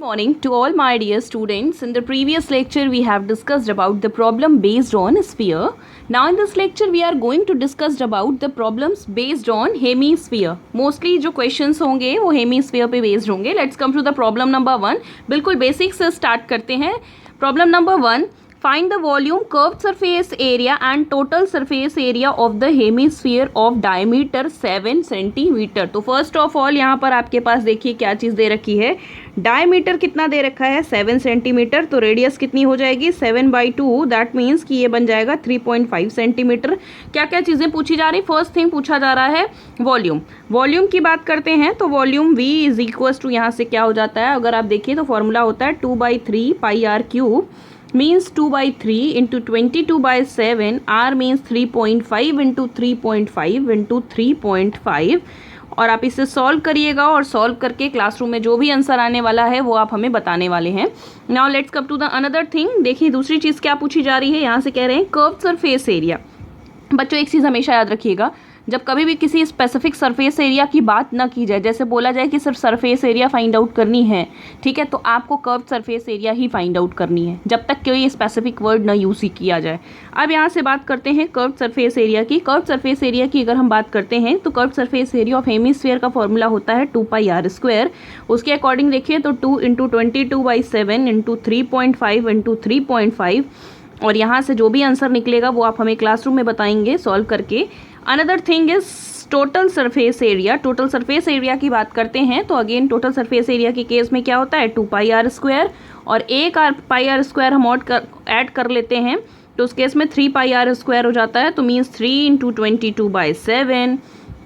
Morning to all my dear students. In the previous lecture we have discussed about the problem based on sphere. Now in this lecture we are going to discuss about the problems based on hemisphere. Mostly जो questions होंगे वो hemisphere पे based होंगे. Let's come to the problem number 1. बिल्कुल basic से start करते हैं. Problem number 1. Find the volume, curved surface area and total surface area of the hemisphere of diameter 7 centimetre. तो फर्स्ट ऑफ ऑल यहाँ पर आपके पास देखिए क्या चीज़ दे रखी है. डायमीटर कितना दे रखा है 7 सेंटीमीटर. तो रेडियस कितनी हो जाएगी 7/2. दैट मीन्स कि ये बन जाएगा 3.5 सेंटीमीटर. क्या क्या चीज़ें पूछी जा रही. फर्स्ट थिंग पूछा जा रहा है वॉल्यूम. वॉल्यूम की बात करते हैं तो volume V is equals to यहाँ से क्या हो जाता है. अगर आप देखिए तो फॉर्मूला होता है 2/3 πr³ means 2/3 into 22/7. R means 3.5 into 3.5 into 3.5. और आप इसे सॉल्व करिएगा और सॉल्व करके क्लासरूम में जो भी आंसर आने वाला है वो आप हमें बताने वाले हैं. Now let's come to the another thing. देखिए दूसरी चीज़ क्या पूछी जा रही है. यहाँ से कह रहे हैं कर्व सरफेस एरिया. बच्चों एक चीज़ हमेशा याद रखिएगा, जब कभी भी किसी स्पेसिफिक सरफेस एरिया की बात ना की जाए, जैसे बोला जाए कि सिर्फ सरफेस एरिया फाइंड आउट करनी है, ठीक है, तो आपको कर्व सरफेस एरिया ही फाइंड आउट करनी है जब तक कोई स्पेसिफिक वर्ड ना यूज़ ही किया जाए. अब यहाँ से बात करते हैं कर्व सरफेस एरिया की. कर्व सरफेस एरिया की अगर हम बात करते हैं तो curve surface area of hemisphere का फॉर्मूला होता है 2πr². उसके अकॉर्डिंग देखिए तो 2 into 22/7 into 3.5 into 3.5. और यहाँ से जो भी आंसर निकलेगा वो आप हमें क्लासरूम में बताएंगे सॉल्व करके. Another thing is total surface area. Total surface area की बात करते हैं तो अगेन टोटल सरफेस एरिया के केस में क्या होता है 2πr². और एक πr² हम ऐड कर लेते हैं तो उस केस में 3πr² हो जाता है. तो मीन्स 3 into 22/7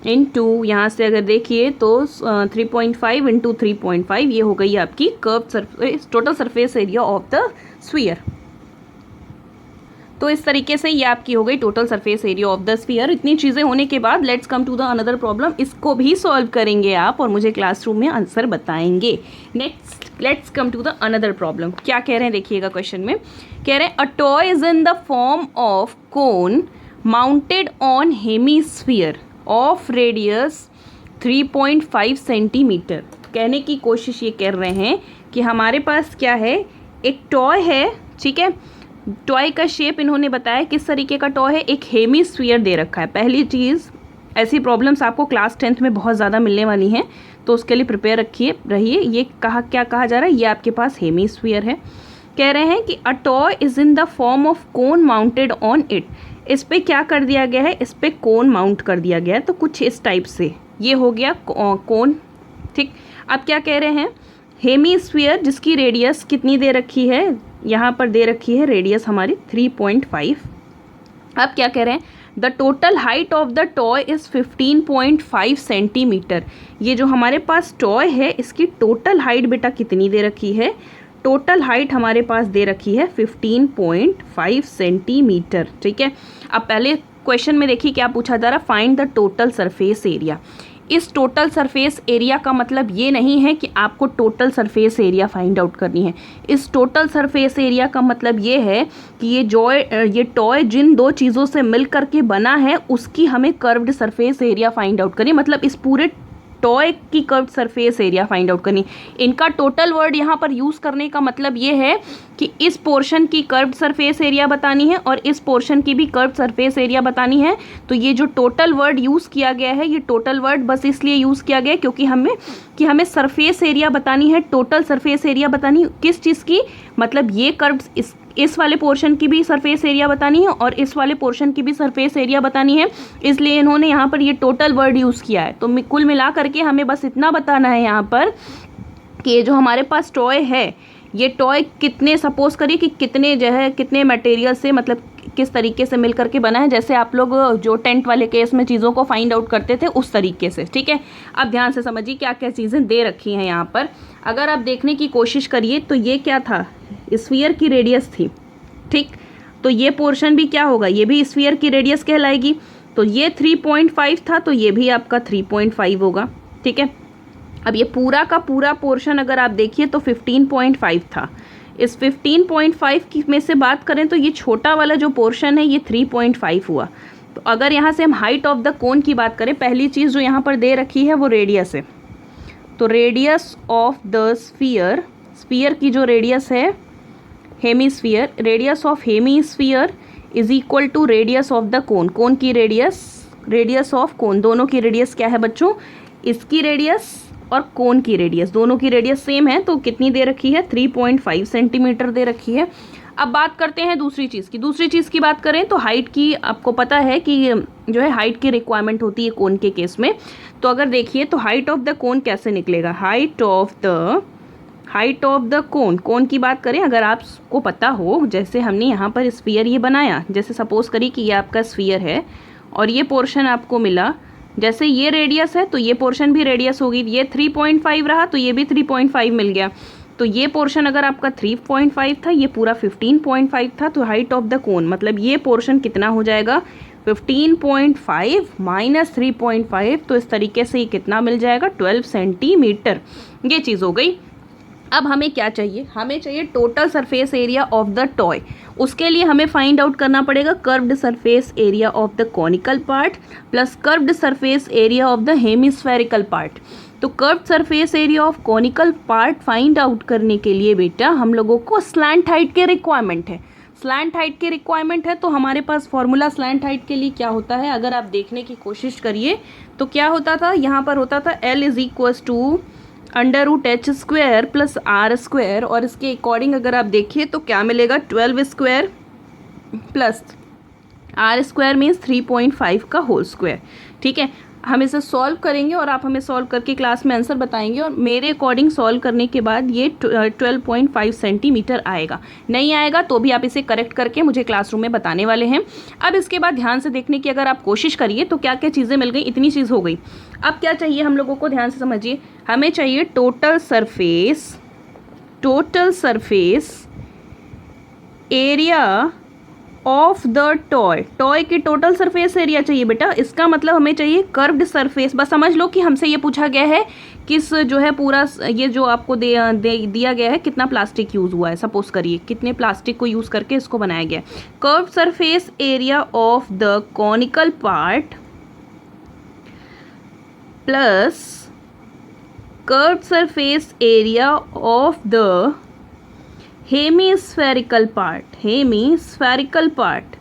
इंटू यहाँ से अगर देखिए तो 3.5 into 3.5 ये हो गई आपकी curve surface total surface area of the sphere. तो इस तरीके से ये आपकी हो गई total surface area of the sphere. इतनी चीज़ें होने के बाद let's come to the another problem. इसको भी सॉल्व करेंगे आप और मुझे क्लासरूम में आंसर बताएंगे. Next let's come to the another problem. क्या कह रहे हैं देखिएगा क्वेश्चन में. कह रहे हैं a toy is in the form of cone mounted on hemisphere of radius 3.5 centimetre. कहने की कोशिश ये कर रहे हैं कि हमारे पास क्या है, एक टॉय है, ठीक है. टॉय का शेप इन्होंने बताया किस तरीके का टॉय है. एक हेमिस्फीयर दे रखा है. पहली चीज़, ऐसी प्रॉब्लम्स आपको क्लास 10th में बहुत ज़्यादा मिलने वाली हैं तो उसके लिए प्रिपेयर रहिए. ये क्या कहा जा रहा है, ये आपके पास हेमिस्फीयर है. कह रहे हैं कि a toy is in the form of cone mounted on it. इस पर क्या कर दिया गया है, इस पर कोन माउंट कर दिया गया है. तो कुछ इस टाइप से ये हो गया कोन, ठीक. अब क्या कह रहे हैं, हेमिस्फीयर जिसकी रेडियस कितनी दे रखी है, यहाँ पर दे रखी है रेडियस हमारी 3.5. अब क्या कह रहे हैं, the total height of the toy is 15.5 centimetre. ये जो हमारे पास टॉय है इसकी टोटल हाइट बेटा कितनी दे रखी है. टोटल हाइट हमारे पास दे रखी है 15.5 सेंटीमीटर, ठीक है. अब पहले क्वेश्चन में देखिए क्या पूछा जा रहा है, find the total surface area. इस टोटल सरफेस एरिया का मतलब ये नहीं है कि आपको total surface area find out करनी है. इस टोटल सरफेस एरिया का मतलब ये है कि ये टॉय जिन दो चीज़ों से मिल करके बना है उसकी हमें curved surface area find out करनी. मतलब इस पूरे टॉय की curved surface area find out करनी. इनका टोटल वर्ड यहाँ पर यूज़ करने का मतलब ये है कि इस पोर्शन की कर्व्ड सरफेस एरिया बतानी है और इस पोर्शन की भी कर्व्ड सरफेस एरिया बतानी है. तो ये जो टोटल वर्ड यूज़ किया गया है, ये टोटल वर्ड बस इसलिए यूज़ किया गया है क्योंकि हमें सरफेस एरिया बतानी है, टोटल सरफेस एरिया बतानी किस चीज़ की, मतलब ये कर्व्ड इस वाले पोर्शन की भी सरफेस एरिया बतानी है और इस वाले पोर्शन की भी सरफेस एरिया बतानी है. इसलिए इन्होंने यहाँ पर ये टोटल वर्ड यूज़ किया है. तो कुल मिला करके हमें बस इतना बताना है यहाँ पर कि ये जो हमारे पास टॉय है, ये टॉय कितने, सपोज करिए कि कितने मटेरियल से, मतलब किस तरीके से मिल करके बना है. जैसे आप लोग जो टेंट वाले केस में चीज़ों को फाइंड आउट करते थे उस तरीके से, ठीक है. अब ध्यान से समझिए क्या क्या चीज़ें दे रखी हैं यहाँ पर. अगर आप देखने की कोशिश करिए तो ये क्या था, स्फीयर की रेडियस थी, ठीक. तो ये पोर्शन भी क्या होगा, ये भी स्फीयर की रेडियस कहलाएगी. तो ये 3.5 था तो ये भी आपका 3.5 होगा, ठीक है. अब ये पूरा का पूरा पोर्शन अगर आप देखिए तो 15.5 था. इस 15.5 की में से बात करें तो ये छोटा वाला जो पोर्शन है ये 3.5 हुआ. तो अगर यहाँ से हम हाइट ऑफ द कोन की बात करें, पहली चीज़ जो यहाँ पर दे रखी है वो रेडियस है. तो radius of the sphere sphere की जो रेडियस है, hemisphere, radius of hemisphere is equal to radius of the cone. Cone की रेडियस ऑफ कोन, दोनों की रेडियस क्या है बच्चों, इसकी रेडियस और कोन की रेडियस, दोनों की रेडियस सेम है, तो कितनी दे रखी है, 3.5 सेंटीमीटर दे रखी है। अब बात करते हैं दूसरी चीज़ की। दूसरी चीज़ की बात करें तो हाइट की, आपको पता है कि जो है हाइट की रिक्वायरमेंट होती है कोन के केस में। तो अगर देखिए तो हाइट ऑफ द कोन कैसे निकलेगा, हाइट ऑफ द कोन की बात करें, अगर आपको पता हो, जैसे हमने यहाँ पर स्फीयर ये बनाया, जैसे सपोज करिए कि ये आपका स्फीयर है और ये पोर्शन आपको मिला, जैसे ये रेडियस है तो ये पोर्शन भी रेडियस होगी, ये 3.5 रहा तो ये भी 3.5 मिल गया। तो ये पोर्शन अगर आपका 3.5 था, ये पूरा 15.5 था, तो हाइट ऑफ द कोन मतलब ये पोर्शन कितना हो जाएगा, 15.5 माइनस 3.5, तो इस तरीके से ये कितना मिल जाएगा, 12 सेंटीमीटर। ये चीज़ हो गई। अब हमें क्या चाहिए, हमें चाहिए total surface area of the toy. उसके लिए हमें फाइंड आउट करना पड़ेगा curved surface area of the conical part plus curved surface area of the hemispherical part. तो curved surface area of conical part find out करने के लिए बेटा हम लोगों को स्लैंट हाइट के रिक्वायरमेंट है। स्लैंट हाइट की रिक्वायरमेंट है तो हमारे पास फॉर्मूला स्लैंट हाइट के लिए क्या होता है, अगर आप देखने की कोशिश करिए तो क्या होता था, यहाँ पर होता था L is equals to √h square plus R square, और इसके अकॉर्डिंग अगर आप देखिए तो क्या मिलेगा, 12 square plus R square means 3.5 का होल स्क्वायर। ठीक है, हम इसे सॉल्व करेंगे और आप हमें सॉल्व करके क्लास में आंसर बताएंगे, और मेरे अकॉर्डिंग सॉल्व करने के बाद ये 12.5 सेंटीमीटर आएगा। नहीं आएगा तो भी आप इसे करेक्ट करके मुझे क्लासरूम में बताने वाले हैं। अब इसके बाद ध्यान से देखने की अगर आप कोशिश करिए तो क्या क्या चीज़ें मिल गई, इतनी चीज़ हो गई। अब क्या चाहिए हम लोगों को, ध्यान से समझिए, हमें चाहिए total surface area of the toy की टोटल सरफेस एरिया चाहिए बेटा। इसका मतलब हमें चाहिए कर्व्ड सरफेस। बस समझ लो कि हमसे ये पूछा गया है किस जो है पूरा ये जो आपको दिया गया है कितना प्लास्टिक यूज़ हुआ है, सपोज करिए कितने प्लास्टिक को यूज़ करके इसको बनाया गया है। Curved surface area of the conical part plus curved surface area of the hemispherical part.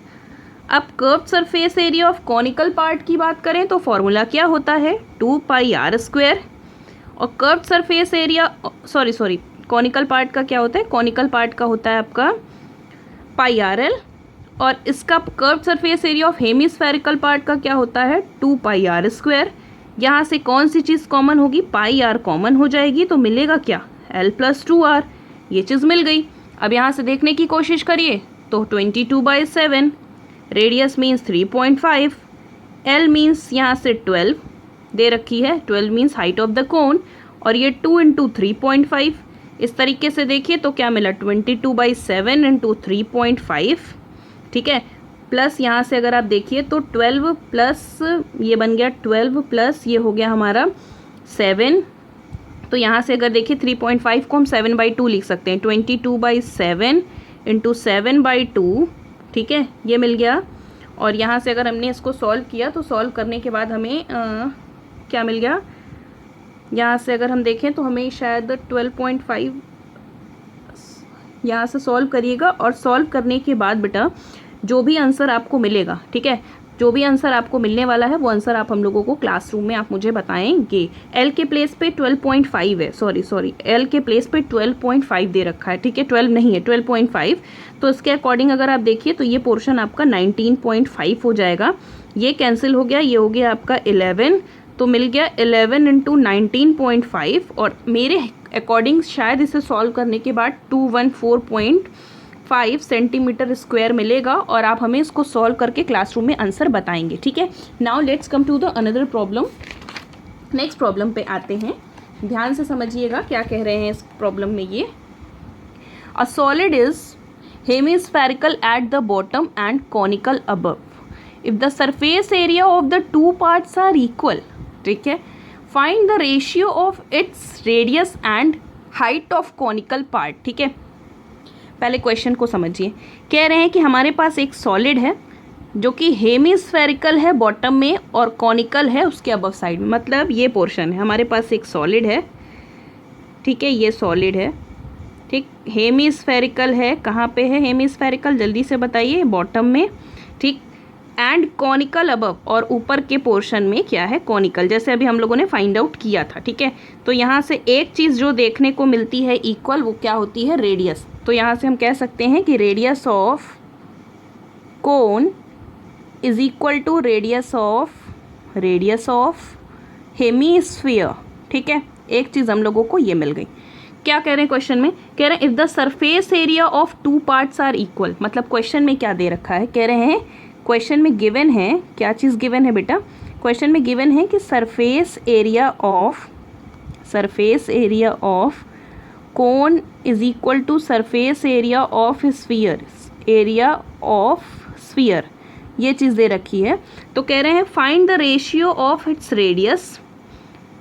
अब curved surface area of conical part की बात करें तो फॉर्मूला क्या होता है, 2πr स्क्वायर, और curved surface area sorry conical part का क्या होता है, कॉनिकल पार्ट का होता है आपका πrl, और इसका curved surface area of hemispherical part का क्या होता है, 2πr स्क्वायर। यहाँ से कौन सी चीज़ कॉमन होगी, πr कॉमन हो जाएगी, तो मिलेगा क्या, l + 2r। ये चीज़ मिल गई। अब यहाँ से देखने की कोशिश करिए तो 22/7, रेडियस मीन्स 3.5, L मीन्स यहाँ से 12 दे रखी है, 12 मीन्स हाइट ऑफ द कोन, और ये 2 × 3.5। इस तरीके से देखिए तो क्या मिला, 22/7 × 3.5। ठीक है, प्लस यहाँ से अगर आप देखिए तो 12 प्लस ये बन गया 12 प्लस ये हो गया हमारा 7। तो यहाँ से अगर देखिए 3.5 को हम 7/2 लिख सकते हैं, 22/7 × 7/2। ठीक है, ये मिल गया। और यहाँ से अगर हमने इसको सॉल्व किया तो सॉल्व करने के बाद हमें क्या मिल गया, यहाँ से अगर हम देखें तो हमें शायद 12.5, यहाँ से सॉल्व करिएगा, और सॉल्व करने के बाद बेटा जो भी आंसर आपको मिलेगा, ठीक है, जो भी आंसर आपको मिलने वाला है वो आंसर आप हम लोगों को क्लासरूम में आप मुझे बताएंगे। L के प्लेस पे 12.5 है, सॉरी L के प्लेस पे 12.5 दे रखा है। ठीक है, 12 नहीं है, 12.5। तो इसके अकॉर्डिंग अगर आप देखिए तो ये पोर्शन आपका 19.5 हो जाएगा। ये कैंसिल हो गया, ये हो गया आपका 11, तो मिल गया 11 × 19.5, और मेरे अकॉर्डिंग शायद इसे सॉल्व करने के बाद 214.5 सेंटीमीटर स्क्वायर मिलेगा, और आप हमें इसको सॉल्व करके क्लासरूम में आंसर बताएंगे। ठीक है, now let's come to the another problem. Next problem पे आते हैं, ध्यान से समझिएगा क्या कह रहे हैं इस प्रॉब्लम में। ये a solid is hemispherical at the bottom and conical above if the surface area of the two parts are equal. ठीक है, find the ratio of its radius and height of conical part. ठीक है, पहले question को समझिए। कह रहे हैं कि हमारे पास एक सॉलिड है जो कि हेमिस्फेरिकल है बॉटम में और कॉनिकल है उसके अबव साइड में, मतलब ये पोर्शन है। हमारे पास एक सॉलिड है, ठीक है, ये सॉलिड है, ठीक, हेमिस्फेरिकल है, कहाँ पे है हेमिस्फेरिकल, जल्दी से बताइए, बॉटम में। ठीक, एंड कॉनिकल अबव, और ऊपर के पोर्शन में क्या है, कॉनिकल, जैसे अभी हम लोगों ने फाइंड आउट किया था। ठीक है, तो यहाँ से एक चीज़ जो देखने को मिलती है इक्वल, वो क्या होती है, रेडियस। तो यहाँ से हम कह सकते हैं कि radius of cone is equal to radius of hemisphere. ठीक है, एक चीज़ हम लोगों को ये मिल गई। क्या कह रहे हैं क्वेश्चन में, कह रहे हैं if the surface area of two parts are equal. मतलब क्वेश्चन में क्या दे रखा है, कह रहे हैं क्वेश्चन में गिवन है, क्या चीज़ गिवन है बेटा, क्वेश्चन में गिवन है कि surface area of cone is equal to surface area of sphere, ये चीज़ दे रखी है। तो कह रहे हैं find the ratio of its radius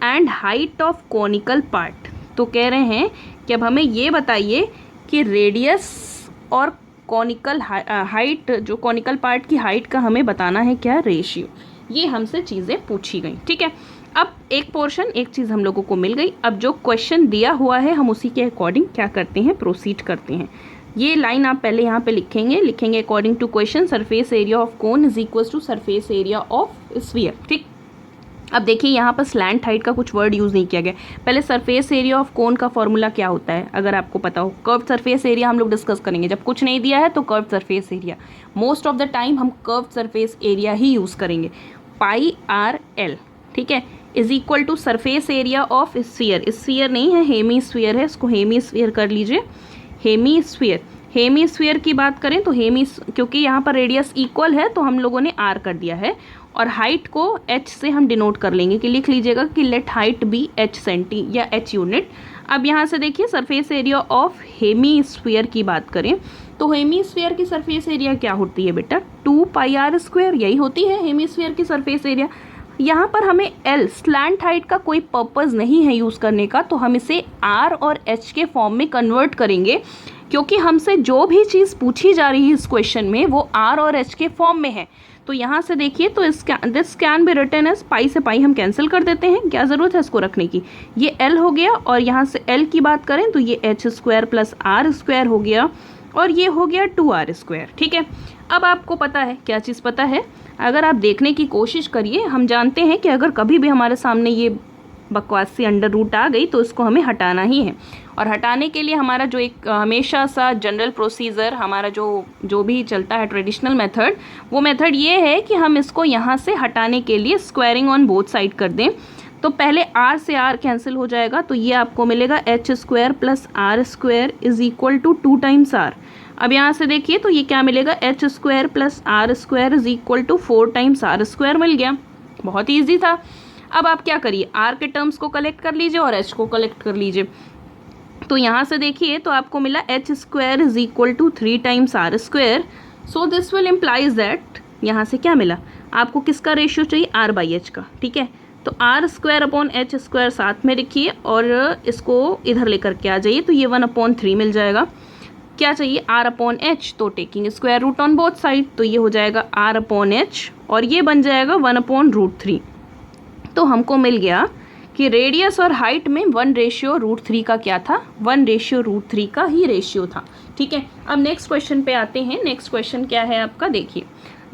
and height of conical part. तो कह रहे हैं कि अब हमें ये बताइए कि रेडियस और कॉनिकल हाइट, जो कॉनिकल पार्ट की हाइट का हमें बताना है क्या, रेशियो। ये हमसे चीज़ें पूछी गई। ठीक है, अब एक पोर्शन, एक चीज़ हम लोगों को मिल गई। अब जो क्वेश्चन दिया हुआ है हम उसी के अकॉर्डिंग क्या करते हैं, प्रोसीड करते हैं। ये लाइन आप पहले यहाँ पे लिखेंगे according to question surface area of cone is equal to surface area of sphere. ठीक, अब देखिए यहाँ पर स्लैंट हाइट का कुछ वर्ड यूज़ नहीं किया गया। पहले सरफेस एरिया ऑफ कोन का फॉर्मूला क्या होता है, अगर आपको पता हो। कर्व सरफेस एरिया हम लोग डिस्कस करेंगे, जब कुछ नहीं दिया है तो curve surface area, most of the time हम कर्व सरफेस एरिया ही यूज़ करेंगे। पाई आर एल, ठीक है, is equal to surface area of sphere. Sphere नहीं है, हेमीस्फीयर है, इसको हेमीस्फीयर कर लीजिए। हेमीस्फीयर की बात करें तो क्योंकि यहाँ पर रेडियस इक्वल है तो हम लोगों ने आर कर दिया है, और हाइट को एच से हम डिनोट कर लेंगे, कि लिख लीजिएगा कि let height be H centi या एच यूनिट। अब यहाँ से देखिए सरफेस एरिया ऑफ हेमीस्फीयर की बात करें तो हेमीस्फीयर की सरफेस एरिया क्या होती है बेटा, 2 पाई आर स्क्वायर, यही होती है हेमीस्फीयर की सरफेस एरिया। यहाँ पर हमें एल स्लैंट हाइट का कोई पर्पज़ नहीं है यूज़ करने का, तो हम इसे आर और एच के फॉर्म में कन्वर्ट करेंगे, क्योंकि हमसे जो भी चीज़ पूछी जा रही है इस क्वेश्चन में वो आर और एच के फॉर्म में है। तो यहाँ से देखिए, तो this can be written as, pi से पाई हम कैंसिल कर देते हैं, क्या ज़रूरत है इसको रखने की। ये एल हो गया, और यहाँ से एल की बात करें तो ये H square plus R square हो गया, और ये हो गया 2r स्क्वायर। ठीक है, अब आपको पता है, क्या चीज़ पता है, अगर आप देखने की कोशिश करिए, हम जानते हैं कि अगर कभी भी हमारे सामने ये बकवास सी अंडर रूट आ गई तो इसको हमें हटाना ही है। और हटाने के लिए हमारा जो एक हमेशा सा जनरल प्रोसीजर, हमारा जो भी चलता है ट्रेडिशनल मेथड, वो मेथड ये है कि हम इसको यहाँ से हटाने के लिए स्क्वायरिंग ऑन बोथ साइड कर दें। तो पहले r से r कैंसिल हो जाएगा, तो ये आपको मिलेगा H square plus R square is equal to 2 times r। अब यहाँ से देखिए तो ये क्या मिलेगा, H square plus R square is equal to 4 times r square मिल गया। बहुत ईजी था। अब आप क्या करिए, r के टर्म्स को कलेक्ट कर लीजिए और h को कलेक्ट कर लीजिए। तो यहाँ से देखिए तो आपको मिला H square is equal to 3 times R square. So this will implies that, यहाँ से क्या मिला आपको, किसका रेशियो चाहिए, r बाई एच का। ठीक है, तो R square upon H square साथ में रखिए और इसको इधर लेकर के आ जाइए, तो ये 1/3 मिल जाएगा। क्या चाहिए, r अपॉन एच, तो taking square root on both side, तो ये हो जाएगा r अपॉन एच, और ये बन जाएगा 1/√3। तो हमको मिल गया कि रेडियस और हाइट में 1:√3 का क्या था, 1:√3 का ही रेशियो था। ठीक है, अब नेक्स्ट क्वेश्चन पे आते हैं। नेक्स्ट क्वेश्चन क्या है आपका, देखिए,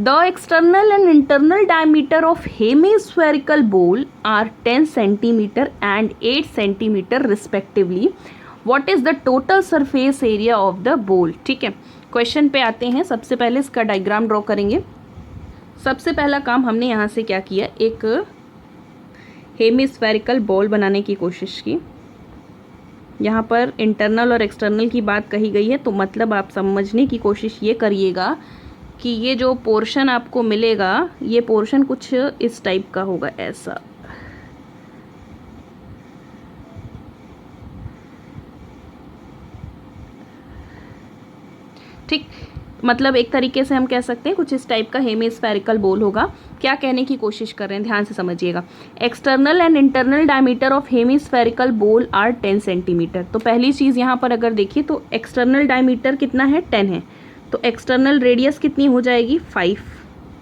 the external and internal diameter of hemispherical bowl are 10 centimetre and 8 centimetre respectively. What is the total surface area of the bowl. ठीक है, क्वेश्चन पे आते हैं। सबसे पहले इसका डायग्राम ड्रॉ करेंगे। सबसे पहला काम हमने यहाँ से क्या किया, एक हेमिस्फेरिकल बॉल बनाने की कोशिश की। यहाँ पर इंटरनल और एक्सटर्नल की बात कही गई है, तो मतलब आप समझने की कोशिश ये करिएगा कि ये जो पोर्शन आपको मिलेगा, ये पोर्शन कुछ इस टाइप का होगा, ऐसा। ठीक, मतलब एक तरीके से हम कह सकते हैं कुछ इस टाइप का हेमिस्फेरिकल बोल होगा। क्या कहने की कोशिश कर रहे हैं, ध्यान से समझिएगा। External and internal diameter of hemispherical bowl are 10 centimetre. तो पहली चीज़ यहाँ पर अगर देखिए तो एक्सटर्नल डायमीटर कितना है, 10 है, तो एक्सटर्नल रेडियस कितनी हो जाएगी, 5।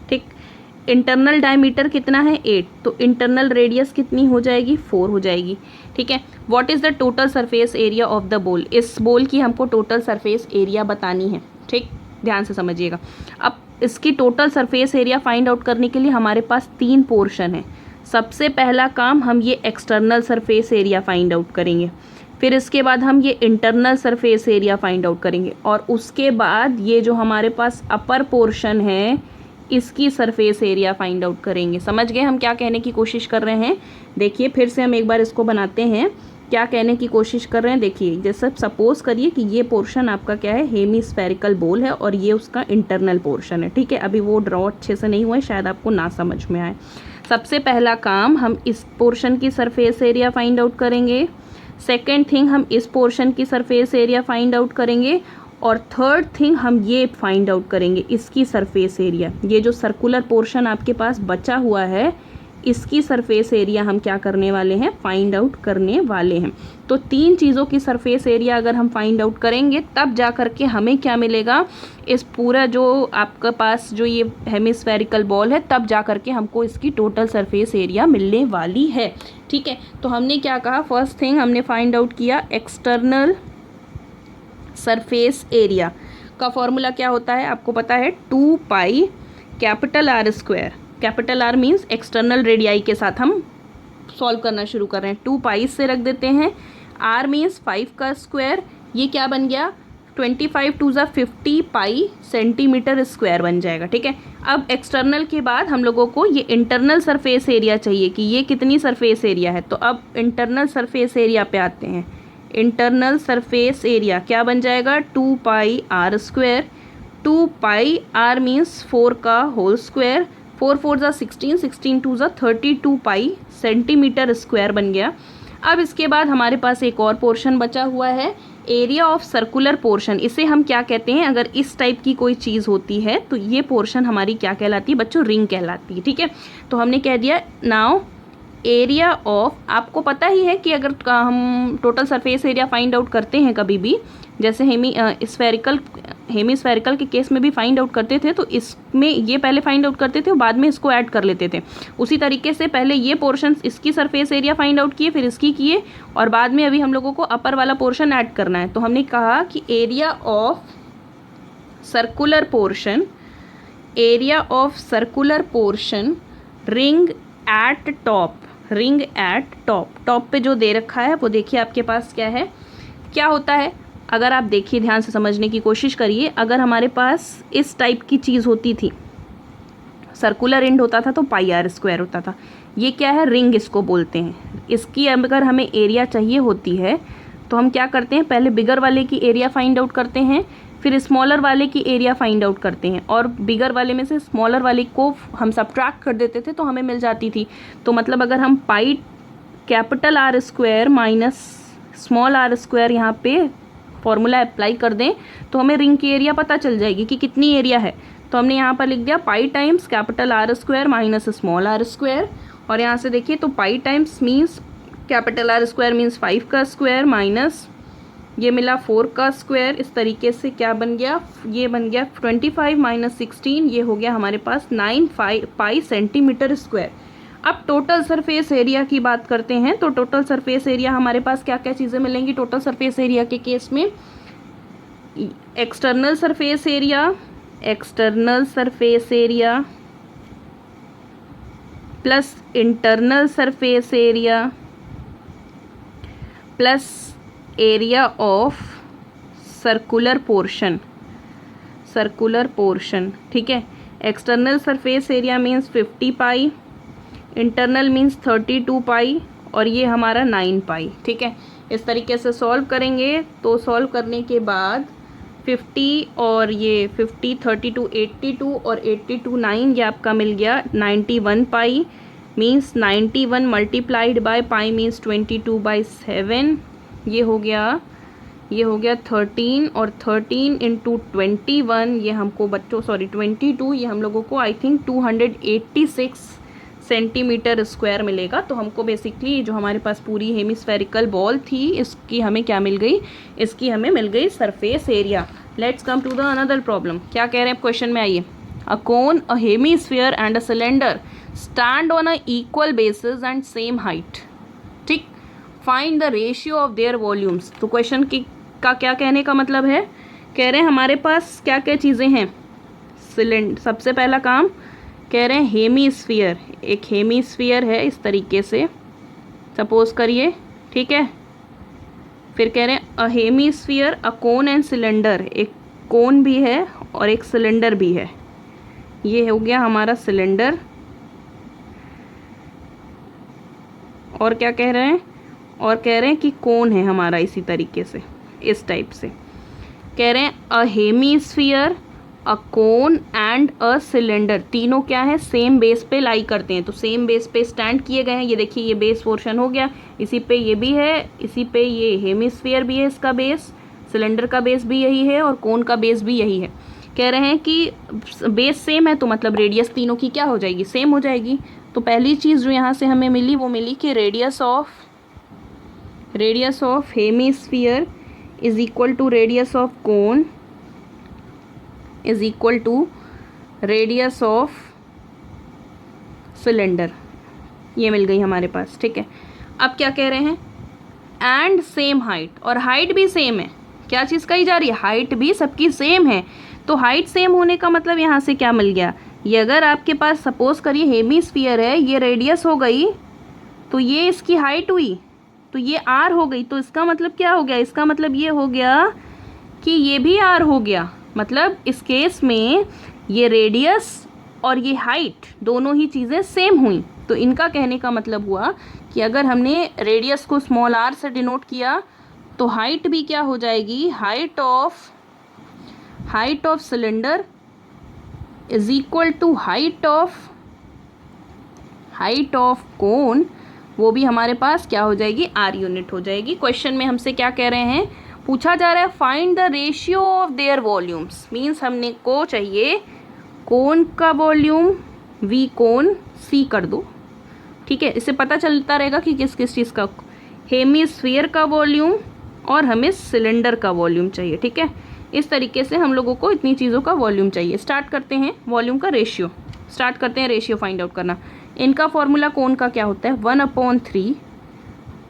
ठीक, इंटरनल डायमीटर कितना है 8, तो इंटरनल रेडियस कितनी हो जाएगी 4 हो जाएगी। ठीक है, what is the total surface area of the ball, इस बॉल की हमको टोटल सरफेस एरिया बतानी है। ठीक, ध्यान से समझिएगा। अब इसकी total surface area find out करने के लिए हमारे पास 3 पोर्शन है। सबसे पहला काम हम ये external surface area find out करेंगे, फिर इसके बाद हम ये internal surface area find out करेंगे, और उसके बाद ये जो हमारे पास अपर पोर्शन है इसकी सरफेस एरिया फाइंड आउट करेंगे। समझ गए हम क्या कहने की कोशिश कर रहे हैं? देखिए फिर से हम एक बार इसको बनाते हैं, क्या कहने की कोशिश कर रहे हैं। देखिए जैसे सपोज करिए कि ये पोर्शन आपका क्या है, हेमीस्फेरिकल बॉल है, और ये उसका इंटरनल पोर्शन है। ठीक है, अभी वो ड्रॉ अच्छे से नहीं हुआ है, शायद आपको ना समझ में आए। सबसे पहला काम हम इस पोर्शन की सरफेस एरिया फाइंड आउट करेंगे, सेकेंड थिंग हम इस पोर्शन की सरफेस एरिया फाइंड आउट करेंगे, और थर्ड थिंग हम ये फाइंड आउट करेंगे इसकी सरफेस एरिया। ये जो सर्कुलर पोर्शन आपके पास बचा हुआ है इसकी सरफेस एरिया हम क्या करने वाले हैं, फाइंड आउट करने वाले हैं। तो 3 चीज़ों की सरफेस एरिया अगर हम फाइंड आउट करेंगे तब जा कर के हमें क्या मिलेगा, इस पूरा जो आपके पास जो ये हेमिस्फेरिकल बॉल है तब जा कर के हमको इसकी टोटल सरफेस एरिया मिलने वाली है। ठीक है, तो हमने क्या कहा, फर्स्ट थिंग हमने फाइंड आउट किया एक्सटर्नल सरफेस एरिया का फॉर्मूला क्या होता है आपको पता है, 2 पाई capital R square. Capital R means external radii के साथ हम सॉल्व करना शुरू कर रहे हैं। 2 पाई से रख देते हैं, आर मीन्स 5 का स्क्वायर, ये क्या बन गया 25 टू ज़ा 50 पाई सेंटीमीटर स्क्वायर बन जाएगा। ठीक है, अब एक्सटर्नल के बाद हम लोगों को ये इंटरनल सरफेस एरिया चाहिए कि ये कितनी सरफेस एरिया है। तो अब इंटरनल सरफेस एरिया पे आते हैं। इंटरनल सरफेस एरिया क्या बन जाएगा, 2 pi R square. 2 pi R means 4 का होल स्क्वायर, 4 4 ज़ा 16, 16 2 ज़ा 32 पाई सेंटीमीटर स्क्वायर बन गया। अब इसके बाद हमारे पास एक और पोर्शन बचा हुआ है, एरिया ऑफ सर्कुलर पोर्शन। इसे हम क्या कहते हैं, अगर इस टाइप की कोई चीज़ होती है तो ये पोर्शन हमारी क्या कहलाती है बच्चों, रिंग कहलाती है। ठीक है, तो हमने कह दिया नाउ एरिया ऑफ, आपको पता ही है कि अगर हम total surface area find out करते हैं कभी भी, जैसे हेमीस्फेरिकल के केस में भी फाइंड आउट करते थे, तो इसमें ये पहले फाइंड आउट करते थे और बाद में इसको ऐड कर लेते थे। उसी तरीके से पहले ये पोर्शन इसकी सरफेस एरिया फाइंड आउट किए, फिर इसकी किए, और बाद में अभी हम लोगों को अपर वाला पोर्शन ऐड करना है। तो हमने कहा कि area of circular portion, area of circular portion ring at top, ring at top. Top पे जो दे रखा है वो देखिए आपके पास क्या है, क्या होता है, अगर आप देखिए ध्यान से समझने की कोशिश करिए। अगर हमारे पास इस टाइप की चीज़ होती थी, सर्कुलर एंड होता था तो पाई आर स्क्वायर होता था, ये क्या है रिंग इसको बोलते हैं। इसकी अगर हमें एरिया चाहिए होती है तो हम क्या करते हैं, पहले बिगर वाले की एरिया फाइंड आउट करते हैं, फिर स्मॉलर वाले की एरिया फाइंड आउट करते हैं, और बिगर वाले में से स्मॉलर वाले को हम सब्ट्रैक्ट कर देते थे तो हमें मिल जाती थी। तो मतलब अगर हम pi capital R square minus small R square यहाँ पे फॉर्मूला अप्लाई कर दें तो हमें रिंग की एरिया पता चल जाएगी कि कितनी एरिया है। तो हमने यहाँ पर लिख दिया pi times capital R square minus small R square, और यहाँ से देखिए तो pi times means capital R square means 5 का स्क्वायर माइनस ये मिला 4 का स्क्वायर। इस तरीके से क्या बन गया, ये बन गया 25 माइनस 16, ये हो गया हमारे पास 9 पाई सेंटीमीटर स्क्वायर। अब टोटल सरफेस एरिया की बात करते हैं, तो टोटल सरफेस एरिया हमारे पास क्या क्या चीज़ें मिलेंगी टोटल सरफेस एरिया के केस में, external surface area, external surface area plus internal surface area plus area of circular portion, circular portion. ठीक है, एक्सटर्नल सरफेस एरिया मीन्स 50 पाई, इंटरनल मीन्स 32 पाई, और ये हमारा 9 पाई। ठीक है, इस तरीके से सॉल्व करेंगे तो सॉल्व करने के बाद 50 और ये 50 32 82 और 82 9, ये आपका मिल गया 91 pi, means 91 multiplied by pi means 22/7, ये हो गया 13, और 13 इंटू 21 ये हमको बच्चों 22 ये हम लोगों को आई थिंक 286 सेंटीमीटर स्क्वायर मिलेगा। तो हमको बेसिकली जो हमारे पास पूरी हेमिस्फेरिकल बॉल थी इसकी हमें क्या मिल गई, इसकी हमें मिल गई surface area. Let's come to the another problem. क्या कह रहे हैं क्वेश्चन में, आइए a cone, a hemisphere and a cylinder stand on a equal basis and same height. ठीक, find the ratio of their volumes. तो क्वेश्चन का क्या कहने का मतलब है, कह रहे हैं हमारे पास क्या क्या चीज़ें हैं, सिलेंडर, सबसे पहला काम कह रहे हैं हेमीस्फीयर, एक हेमीस्फीयर है इस तरीके से सपोज करिए, ठीक है। फिर कह रहे हैं a hemisphere, a cone and cylinder, एक कोन भी है और एक सिलेंडर भी है, ये हो गया हमारा सिलेंडर। और क्या कह रहे हैं, और कह रहे हैं कि कोन है हमारा इसी तरीके से, इस टाइप से कह रहे हैं a hemisphere, a cone and a cylinder, तीनों क्या है, सेम बेस पे लाई करते हैं, तो सेम बेस पे स्टैंड किए गए हैं। ये देखिए ये बेस पोर्शन हो गया, इसी पे ये भी है, इसी पे ये हेमीस्फीयर भी है, इसका बेस, सिलेंडर का बेस भी यही है और कोन का बेस भी यही है। कह रहे हैं कि बेस सेम है तो मतलब रेडियस तीनों की क्या हो जाएगी, सेम हो जाएगी। तो पहली चीज़ जो यहाँ से हमें मिली वो मिली कि radius of hemisphere is equal to radius of cone is equal to radius of cylinder, ये मिल गई हमारे पास, ठीक है। अब क्या कह रहे हैं, एंड सेम हाइट, और हाइट भी सेम है, क्या चीज़ कही जा रही है, हाइट भी सबकी सेम है। तो हाइट सेम होने का मतलब यहाँ से क्या मिल गया, ये अगर आपके पास सपोज करिए हेमीस्फीयर है, ये रेडियस हो गई तो ये इसकी हाइट हुई, तो ये आर हो गई, तो इसका मतलब क्या हो गया, इसका मतलब ये हो गया कि ये भी आर हो गया। मतलब इस केस में ये रेडियस और ये हाइट दोनों ही चीज़ें सेम हुई। तो इनका कहने का मतलब हुआ कि अगर हमने रेडियस को स्मॉल आर से डिनोट किया तो हाइट भी क्या हो जाएगी, height of cylinder is equal to height of cone, वो भी हमारे पास क्या हो जाएगी, आर यूनिट हो जाएगी। क्वेश्चन में हमसे क्या कह रहे हैं, पूछा जा रहा है find the ratio of their volumes, means हमने को चाहिए कोन का वॉल्यूम वी कोन सी कर दो, ठीक है। इससे पता चलता रहेगा कि किस किस चीज़ का, हेमीस्फीयर का वॉल्यूम और हमें सिलेंडर का वॉल्यूम चाहिए, ठीक है। इस तरीके से हम लोगों को इतनी चीज़ों का वॉल्यूम चाहिए। स्टार्ट करते हैं वॉल्यूम का रेशियो, स्टार्ट करते हैं रेशियो फाइंड आउट करना। इनका फॉर्मूला कोन का क्या होता है, 1/3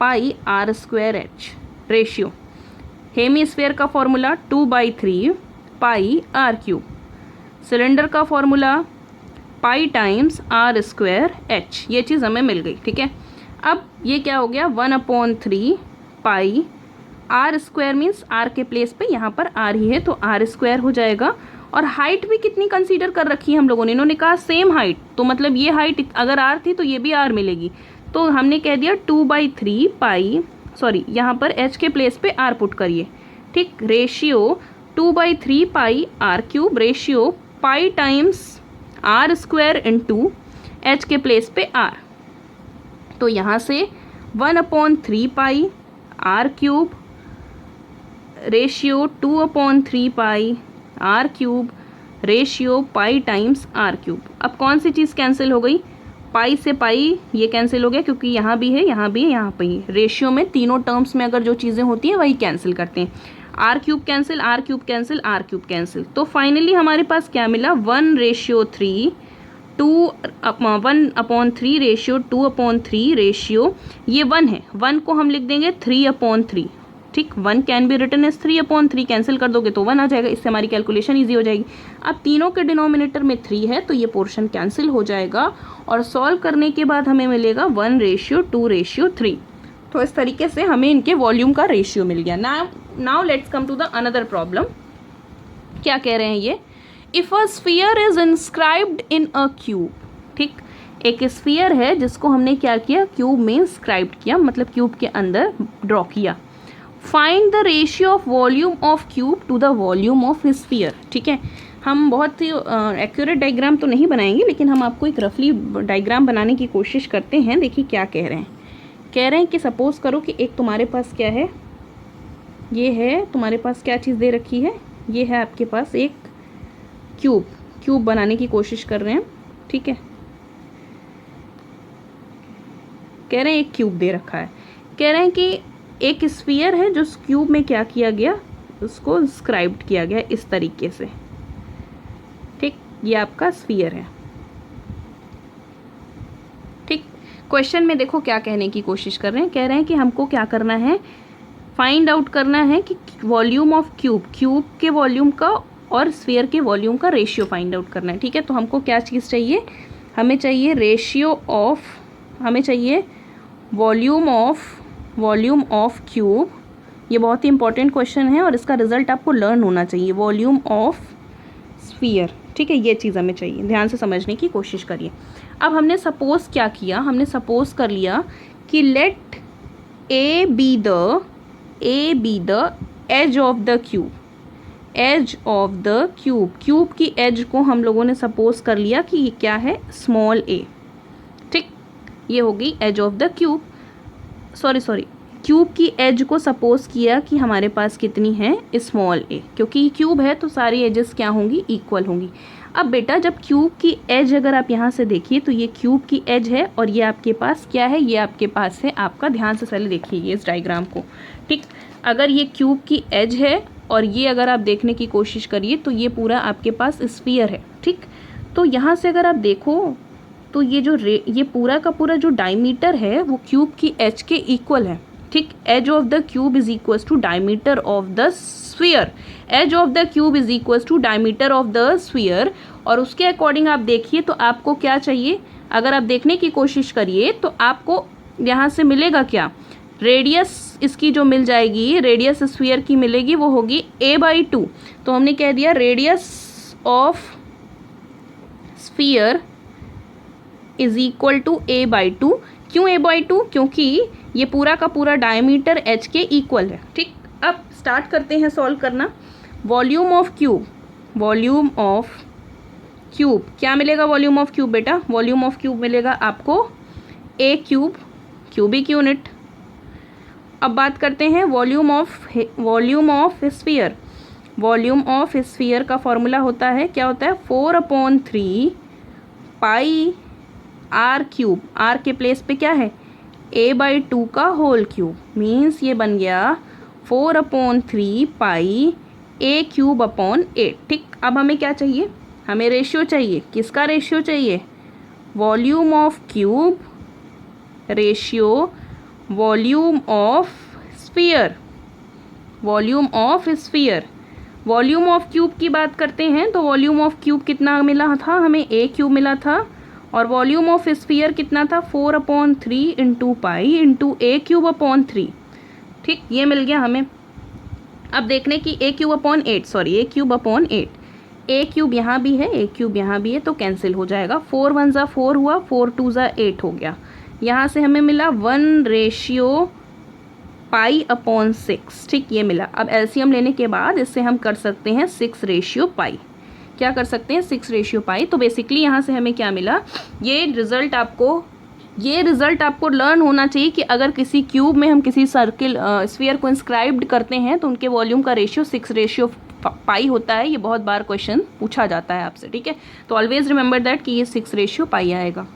pi R square H. Ratio hemisphere का formula 2/3 pi R cube. Cylinder का formula pi times R square H. ये चीज़ हमें मिल गई, ठीक है। अब ये क्या हो गया, 1/3 pi R square, means are के प्लेस पे यहाँ पर आर ही है तो आर स्क्वायर हो जाएगा। और हाइट भी कितनी कंसीडर कर रखी है हम लोगों ने, इन्होंने कहा सेम हाइट, तो मतलब ये हाइट अगर आर थी तो ये भी आर मिलेगी, तो हमने कह दिया 2/3 पाई, सॉरी यहाँ पर एच के प्लेस पे आर पुट करिए, ठीक। Ratio 2/3 pi R cube, ratio pi times R square into H के प्लेस पे आर, तो यहाँ से 1/3 pi R cube ratio 2/3 pi R cube ratio pi times R cube. अब कौन सी चीज़ कैंसिल हो गई, पाई से पाई ये कैंसिल हो गया क्योंकि यहाँ भी है, यहाँ भी है, यहाँ पे ही। रेशियो में तीनों टर्म्स में अगर जो चीज़ें होती हैं वही कैंसिल करते हैं, R cube cancel, R cube cancel, R cube cancel. तो फाइनली हमारे पास क्या मिला, 1/3 1/3 रेशियो 2/3 रेशियो, ये 1 है, 1 को हम लिख देंगे 3/3, ठीक। 1 can be written as 3/3, cancel कर दोगे तो 1 आ जाएगा, इससे हमारी कैलकुलेशन ईजी हो जाएगी। अब तीनों के डिनोमिनेटर में 3 है तो ये पोर्शन कैंसिल हो जाएगा और सॉल्व करने के बाद हमें मिलेगा 1/2/3। तो इस तरीके से हमें इनके वॉल्यूम का रेशियो मिल गया। Now let's come to the another problem. क्या कह रहे हैं ये, if a sphere is inscribed in a cube, ठीक। एक स्फीयर है जिसको हमने क्या किया, क्यूब में इंस्क्राइब्ड किया, मतलब क्यूब के अंदर ड्रॉ किया। Find the ratio of volume of cube two the volume of sphere, ठीक है। हम बहुत ही एक्यूरेट डायग्राम तो नहीं बनाएंगे, लेकिन हम आपको एक रफली डायग्राम बनाने की कोशिश करते हैं। देखिए क्या कह रहे हैं, कह रहे हैं कि सपोज करो कि एक तुम्हारे पास क्या है, ये है तुम्हारे पास क्या चीज़ दे रखी है, ये है आपके पास एक क्यूब बनाने की कोशिश कर रहे हैं, ठीक है। कह रहे हैं एक क्यूब दे रखा है, कह रहे हैं कि एक स्फीयर है जो क्यूब में क्या किया गया, उसको इंस्क्राइब्ड किया गया इस तरीके से, ठीक। ये आपका स्फीयर है। ठीक, क्वेश्चन में देखो क्या कहने की कोशिश कर रहे हैं, कह रहे हैं कि हमको क्या करना है, फाइंड आउट करना है कि वॉल्यूम ऑफ क्यूब, क्यूब के वॉल्यूम का और स्फीयर के वॉल्यूम का रेशियो फाइंड आउट करना है। ठीक है, तो हमको क्या चीज़ चाहिए, हमें चाहिए रेशियो ऑफ, हमें चाहिए वॉल्यूम ऑफ क्यूब। ये बहुत ही इंपॉर्टेंट क्वेश्चन है और इसका रिजल्ट आपको लर्न होना चाहिए, वॉल्यूम ऑफ स्फीयर। ठीक है, ये चीज़ हमें चाहिए, ध्यान से समझने की कोशिश करिए। अब हमने सपोज क्या किया, हमने सपोज कर लिया कि let A be the edge of the cube, edge of the cube, cube की एज को हम लोगों ने सपोज कर लिया कि ये क्या है, स्मॉल ए। ठीक, ये होगी edge of the cube, sorry cube की एज को सपोज किया कि हमारे पास कितनी है, स्मॉल ए, क्योंकि क्यूब है तो सारी एजेस क्या होंगी, इक्वल होंगी। अब बेटा जब क्यूब की एज अगर आप यहाँ से देखिए तो ये क्यूब की एज है और ये आपके पास क्या है, ये आपके पास है आपका, ध्यान से पहले देखिए ये इस डायग्राम को। ठीक, अगर ये क्यूब की एज है और ये अगर आप देखने की कोशिश करिए तो ये पूरा आपके पास स्फीयर है। ठीक, तो यहाँ से अगर आप देखो तो ये जो ये पूरा का पूरा जो डायमीटर है वो क्यूब की एज के इक्वल है। ठीक, edge of the cube is equal to diameter of the sphere, edge of the cube is equal to diameter of the sphere. और उसके अकॉर्डिंग आप देखिए तो आपको क्या चाहिए, अगर आप देखने की कोशिश करिए तो आपको यहाँ से मिलेगा क्या, रेडियस इसकी जो मिल जाएगी, रेडियस स्फीयर की मिलेगी, वो होगी a/2। तो हमने कह दिया radius of sphere is equal to a/2। क्यों a/2, क्योंकि ये पूरा का पूरा डायमीटर h के इक्वल है। ठीक, अब स्टार्ट करते हैं सॉल्व करना। Volume of cube, volume of cube क्या मिलेगा, वॉल्यूम ऑफ क्यूब बेटा, वॉल्यूम ऑफ क्यूब मिलेगा आपको a क्यूब, क्यूबिक यूनिट। अब बात करते हैं volume of sphere. Volume of sphere का फॉर्मूला होता है, क्या होता है, 4/3 पाई r क्यूब, r के प्लेस पे क्या है, a/2 का होल क्यूब, मीन्स ये बन गया 4/3 पाई a क्यूब अपॉन 8। ठीक, अब हमें क्या चाहिए, हमें रेशियो चाहिए, किसका रेशियो चाहिए, volume of cube ratio volume of sphere, volume of sphere. Volume of cube की बात करते हैं तो वॉल्यूम ऑफ क्यूब कितना मिला था हमें, a क्यूब मिला था, और वॉल्यूम ऑफ स्फीयर कितना था, 4/3 into pi into a cube upon 3। ठीक, ये मिल गया हमें। अब देखने की a cube upon 8, sorry a cube upon 8, a cube यहाँ भी है, a क्यूब यहाँ भी है, तो कैंसिल हो जाएगा, 4 1 ज़ा 4 हुआ, 4 2 ज़ा 8 हो गया। यहाँ से हमें मिला 1 पाई अपॉन 6। ठीक, ये मिला। अब एलसीएम लेने के बाद इससे हम कर सकते हैं 6 पाई, क्या कर सकते हैं, 6 पाई। तो बेसिकली यहाँ से हमें क्या मिला, ये रिजल्ट आपको लर्न होना चाहिए कि अगर किसी क्यूब में हम किसी सर्किल स्फीयर को इंस्क्राइब्ड करते हैं तो उनके वॉल्यूम का रेशियो 6 पाई होता है। ये बहुत बार क्वेश्चन पूछा जाता है आपसे। ठीक है, तो ऑलवेज रिमेंबर दैट कि ये 6 पाई आएगा।